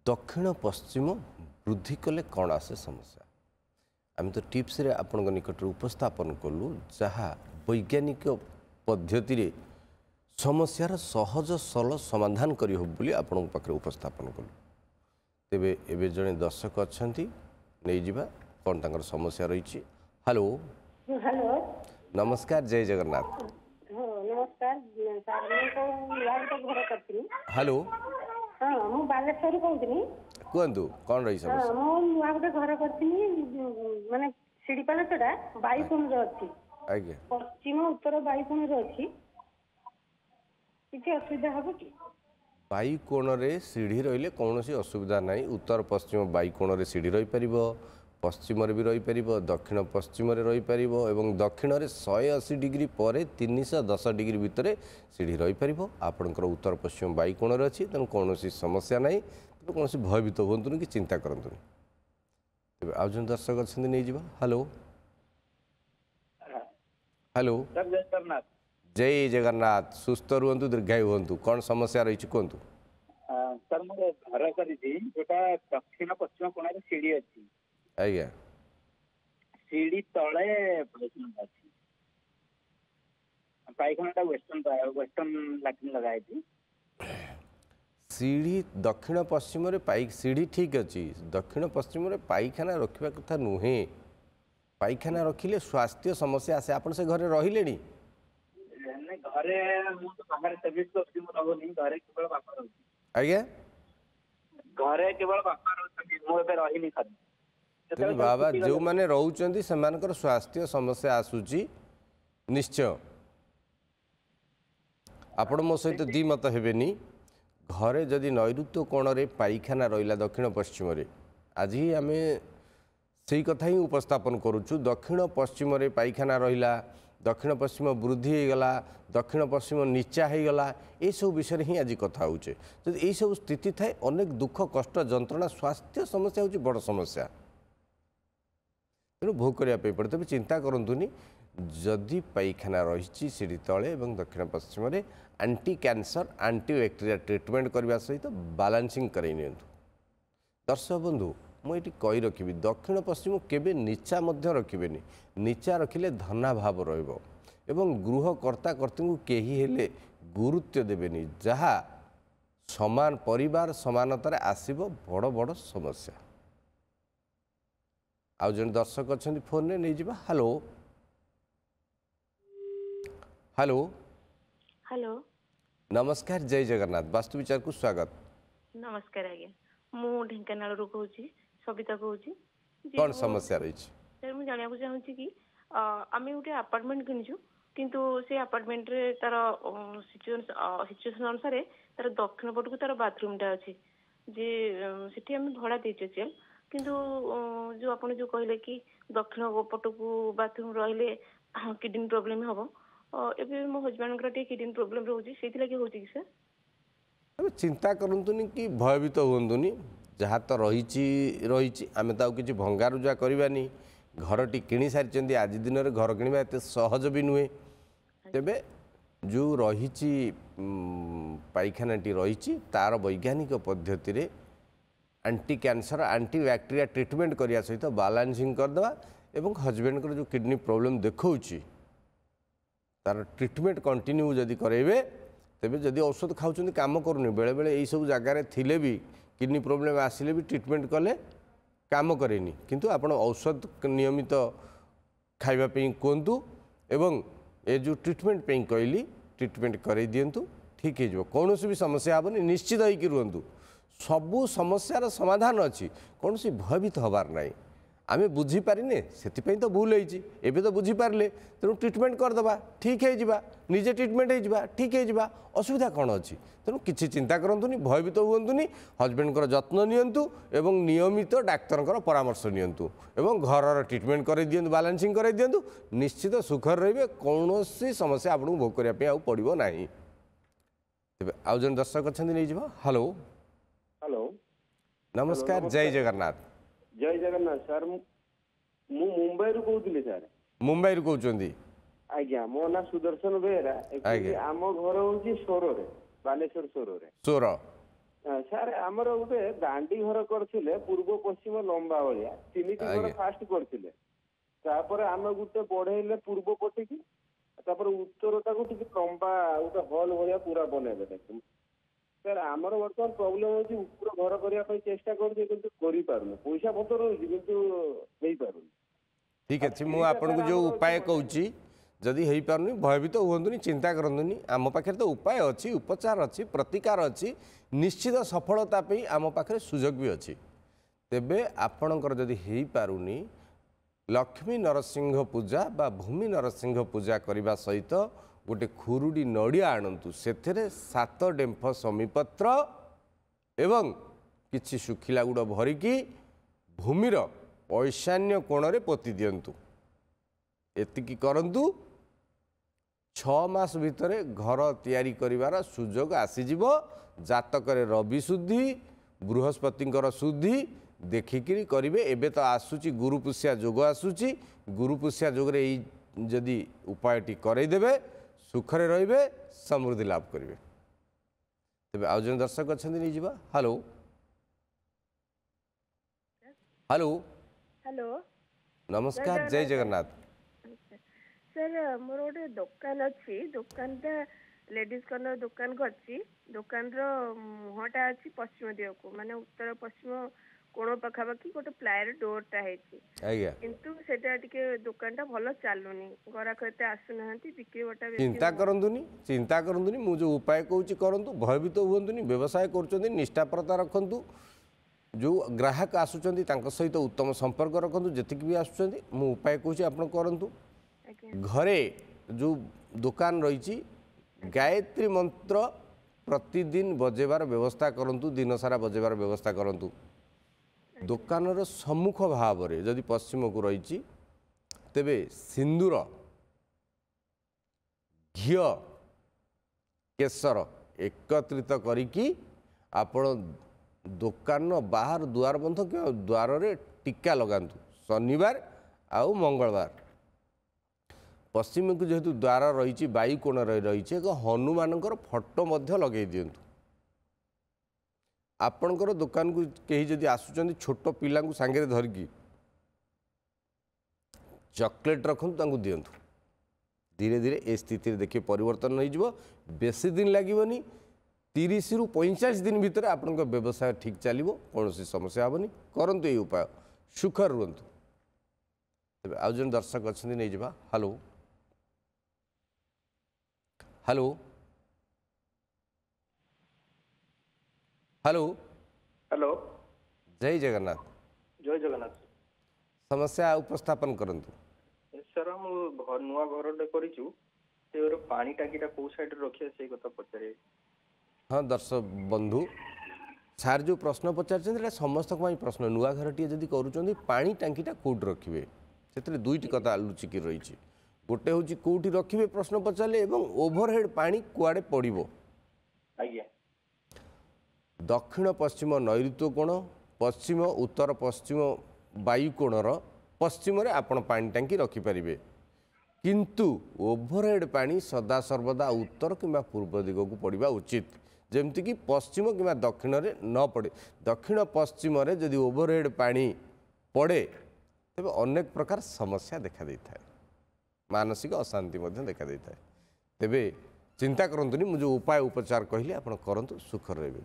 दक्षिण पश्चिम वृद्धि कले कौन आसे समस्या आम तो टिप्स रे आपण निकट उपस्थापन कलु जहाँ वैज्ञानिक पद्धति समस्यार सहज सरल समाधान करी हो बोली आपण पाखे उपस्थापन कलु तेबे एबे जने दर्शक अच्छा नहीं जावा कौन तांकर समस्या रही। हेलो हेलो नमस्कार जय जगन्नाथ। नमस्कार घर हेलो हाँ मु बालेश्वर कहूँ कहतु कौन रही समस्या नुआ गोटे घर कर माने सिड़ीपालटा बाईकोण अच्छी आज्ञा पश्चिम उत्तर बाईकोण अच्छी किसी असुविधा हम कि बाईकोण रे सीढ़ी रहिले कौन असुविधा नहीं। उत्तर पश्चिम बाईकोण रे सीढ़ी रही पार पश्चिम भी रही पार दक्षिण पश्चिम रही पार एवं दक्षिण रे 180 डिग्री पर 310 डिग्री भितर सीढ़ी रही पार आपणकर उत्तर पश्चिम बाईकोण अच्छी तेणु कौन समस्या नहीं तेणु कौन भयभीत हूँ कि चिंता करूँ। तेज आज जन दर्शक अच्छा नहीं जावा। हेलो हेलो जय जगन्नाथ सुस्थ रुहतु दीर्घायु हूँ कौन समस्या रही कहतु। सर मोर घर करटा दक्षिण पश्चिम कोण सीढ़ी अच्छी आज्ञा सीढ़ी तले पायखाना वेस्टर्न लैट्रिन लगाई सीढ़ी दक्षिण पश्चिम रे पाई सीढ़ी ठीक अच्छी दक्षिण पश्चिम रे पायखाना रखा कथा नुहे पायखाना रखिले स्वास्थ्य समस्या आसे आपण से घरे रहिले घरे बाहर सर्विस रहुनी घरे केवल बापा रही आज्ञा घरे केवल बापा रही खाली बाबा जो माने रहउचंदी सेमानकर स्वास्थ्य समस्या आसुची निश्चय आपण मो सहित दी मत हेबेनी घरे जदि नैऋत्य कोण रे पायखाना रहिला दक्षिण पश्चिम रे आज ही आम से कथा ही उपस्थापन करुचु दक्षिण पश्चिम रे पायखाना रहिला दक्षिण पश्चिम वृद्धि होगला दक्षिण पश्चिम नीचा होगला ये सब विषय ही आज कथा होचे जब यही सब स्थिति थाए अनेक दुख कष्ट जंत्रणा स्वास्थ्य समस्या होची बड़ समस्या तेणु भोग करने पड़े तेज चिंता करूँ जदि पायखाना रही सीढ़ी तले और दक्षिण पश्चिम रे anti cancer anti bacteria treatment करने सहित बालांसिंग कराई नियंतु। दर्शक बंधु मुझे कही रखी दक्षिण पश्चिम केबे नीचा मध्य रखिबेनी नीचा रखिले धनाभाव रहिबो एवं गृहकर्ता कर्ती को केही हेले गुरुत्व देबेनी जहा समान परिवार समानतार आसीबो बड़ बड़ समस्या। आउ जन दर्शक अच्छा फोन ने नहीं जावा। हेलो हेलो हेलो नमस्कार जय जगन्नाथ वास्तु विचार को स्वागत। नमस्कार आज्ञा मु ढेंकानाल रू कहूँ सबिता कहूँ कौन समस्या रही सर मुझे जानवा चाहूँगी कि आम गोटे आपार्टमेंट किनीचु किंतु से आपार्टमेंट रे तार सिचुएशन अनुसार तार दक्षिण पट को तार बाथरूमटा अच्छी जे सेठी आम भड़ा देचे चल किंतु जो आपण जो कहले कि दक्षिण पट को बाथरूम रहिले किडनी प्रॉब्लम हम एबे मो हजबैंड किडनी प्रॉब्लम रोची से लगे होची कि सर चिंता करतुनि कि भयभीत हुंतुनि जहाँ तो रही आम तो किसी भंगारुजा करवानी घरटी किणी सारी आज दिन में घर किणवा एत सहज भी नुहे तेबे जो रही पायखानाटी रही तार वैज्ञानिक पद्धति रे anti cancer anti bacteria treatment करने सहित बालांसिंग करदे एवं हजबैंड को जो किडनी प्रॉब्लम देखौची तार ट्रीटमेंट कंटिन्यू जदि करेबे तेबे जदि औषध खाऊँ काम करूनी बेले बेले यही सब जगार थिले भी किडनी प्रॉब्लम आसिले भी ट्रीटमेंट कले काम करेनी किंतु आपण औषध नियमित खाइबा पे कहतु एवं ए जो ट्रीटमेंट पे कहली ट्रीटमेंट करई दियंतु ठीक है कौन भी समस्या हेनी निश्चित होकर रुहतु सबू समस्यार समाधान अच्छी कौन सी भयभीत हबार ना आमे बुझीपारे से तो भूल होती एवं तो बुझीपारे तेणु ट्रीटमेंट करदे ठीक है निजे ट्रीटमेंट हो ठीक है असुविधा कौन अच्छी तेणु किसी चिंता करूँ भयभीत हुंतुनि हजबैंड को जत्न नियंतु एवं नियमित डाक्तर परामर्श नियंतु एवं घर ट्रीटमेंट कर दियंतु बालांसिंग कर दियंतु निश्चित सुखर रहिबे कौन समस्या आपको भोग करने पड़ो ना। तेज आउ जन दर्शक अच्छा नहीं जावा। हेलो हेलो नमस्कार जय जगन्नाथ। जय जगन्नाथ सर मु मुंबई रु कहूली सर मुंबई रु कहउचंदी आज्ञा मो ना सुदर्शन बेहरा आम घर हूँ सोर बालेश्वर सोर सोर ସାର୍ ଆମର ଗୋଟେ ଦାଣ୍ଡି ଘର କରିଥିଲେ ପୂର୍ବ ପଶ୍ଚିମ ଲମ୍ବା ଭଳିଆ 3ଟି ଘର ଆଜ୍ଞା। ଫାଷ୍ଟ କରିଥିଲେ ତାପରେ ଆମେ ଗୋଟେ ବଢେଇଲେ ପୂର୍ବ ପଟିକି ତାପରେ ଉତ୍ତରଟାକୁ ଟିକେ ଲମ୍ବା ଗୋଟେ ହଲ୍ ଭଳିଆ ପୁରା ବନେଇବେ ତାକୁ ସାର୍ ଆମର ବର୍ତ୍ତମାନ ପ୍ରୋବ୍ଲେମ ହଉଛି ଉପର ଘର କରିବା ପାଇଁ ଚେଷ୍ଟା କରୁଛୁ କିନ୍ତୁ କରିପାରୁନି ପଇସା ପତ୍ର ରହୁଛି କିନ୍ତୁ ହେଇପାରୁନି। ঠিক আছে ମୁଁ ଆପଣଙ୍କୁ ଯେଉଁ ଉପାୟ କହୁଛି ଯଦି ହେଇପାରୁନି ଭୟଭୀତ ହୁଅନ୍ତୁନି ଚିନ୍ତା କରନ୍ତୁନି ଆମ ପାଖରେ ତ ଉପାୟ ଅଛି ଉପଚାର ଅଛି ପ୍ରତିକାର ଅଛି ନିଶ୍ଚିତ ସଫଳତା ପାଇଁ ଆମ ପାଖରେ ସୁଯୋଗ ବି ଅଛି ତେବେ ଆପଣଙ୍କର ଯଦି ହେଇପାରୁନି ଲକ୍ଷ୍ମୀ ନରସିଂହ ପୂଜା ବା ଭୂମି ନରସିଂହ ପୂଜା କରିବା ସହିତ ଗୋଟେ ଖୁରୁଡ଼ି ନଡ଼ିଆ ଆଣନ୍ତୁ ସେଥିରେ 7 ଡେମ୍ଫ ଶମୀପତ୍ର ଏବଂ କିଛି ଶୁଖିଲା ଗୁଡ଼ ଭରିକି ଭୂମିର ଐଶାନ୍ୟ କୋଣରେ ପୋତି ଦିଅନ୍ତୁ ଏତିକି କରନ୍ତୁ 6 ମାସ ଭିତରେ ଘର ତିଆରି କରିବାର ସୁଯୋଗ ଆସିଯିବ ଜାତକରେ ରବି ଶୁଦ୍ଧି ବୃହସ୍ପତିଙ୍କର ଶୁଦ୍ଧି ଦେଖିକିରି କରିବେ ଏବେ ତ ଆସୁଛି ଗୁରୁପୁଷ୍ୟା ଯୋଗ ଆସୁଛି ଗୁରୁପୁଷ୍ୟା ଯୋଗରେ ଏଇ ଯଦି ଉପାୟଟି କରେଇଦେବେ ସୁଖରେ ରହିବେ ସମୃଦ୍ଧି ଲାଭ କରିବେ ତେବେ ଆଉ ଜଣେ ଦର୍ଶକ ଅଛନ୍ତି ନେଇଯିବା ହ୍ୟାଲୋ ହ୍ୟାଲୋ हेलो नमस्कार जय जगन्नाथ सर मोर गोटे दुकान अच्छी दुकानटा लेडीज कर्नर दुकान करछि दुकान रो मुहटा अच्छी पश्चिम दिग को माने उत्तर पश्चिम कोण पाखापाखि गोटे प्लायर डोरटा है आज्ञा किंतु सेटा टिके दुकानटा भल चालुनी ग्राहक एते आसुनाहांती बिक्री बटा चिंता करंतुनी मु जो उपाय कहूँ करंतु भयभीत हुअंतुनी व्यवसाय करुछंती निष्ठापरता रखंतु जो ग्राहक आसुचंती तांको सहित उत्तम संपर्क रखंतु जतिक भी आसुचंती मु उपाय कहूँ आपण करंतु घरे जो दुकान रही गायत्री मंत्र प्रतिदिन बजेबार व्यवस्था करंतु दिन सारा बजेबार व्यवस्था करंतु दुकानर सम्मुख भाव में जदि पश्चिम को रही तेबे सिंदूर घी केसर एकत्रित करिकी आपण दुकान बाहर द्वार बंध द्वार रे टीका लगांतु शनिवार आउ मंगलवार पश्चिम को जेहेतु द्वार रही वायु कोण रही एक हनुमान फोटो लगे दिंतु आपणकर दुकान को कहीं जदि आसुचंदी छोट पिला सांगे धरिकी चॉकलेट रखु दिंतु धीरे धीरे ए स्थिति देखिए परिवर्तन हो बेसी दिन लगनी 30 रु 45 दिन भितर आपण व्यवसाय ठीक चलो कौन समस्या हेनी करंतु ये उपाय सुखर रुहतु तेज आउ जन दर्शक अच्छा नहीं जा हेलो हेलो हेलो हेलो जय जगन्नाथ जय जगन्नाथ समस्या उपस्थापन करंतु सर हम नुआ घरटे करिछु से पानी टाकीटा को साइड रखिए से कथा पचारे हाँ दर्शक बंधु सार जो प्रश्न पचार समस्त प्रश्न नुआ घरटी जदि करुँच पानी टांकीटा कौट रखिए से दुईटी कथा लुचिकी रही गोटे हूँ कौटी रखिए प्रश्न पचारे और ओभरहेड पानी कुआड़े पड़ो दक्षिण पश्चिम नैऋत्य कोण पश्चिम उत्तर पश्चिम वायु कोणर पश्चिम आपण पानी टांकी रखिपारे किंतु ओभरहेड पानी सदा सर्वदा उत्तर किंवा पूर्व दिग को पड़ा उचित जमती कि पश्चिम कि दक्षिण रे न पड़े दक्षिण पश्चिम रे जदि ओभरहेड पानी पड़े तेज अनेक प्रकार समस्या देखा देता है मानसिक अशांति देखा देता है तेबे चिंता करंतुनी मुझे उपाय उपचार कहली आप करंतु सुख रहे।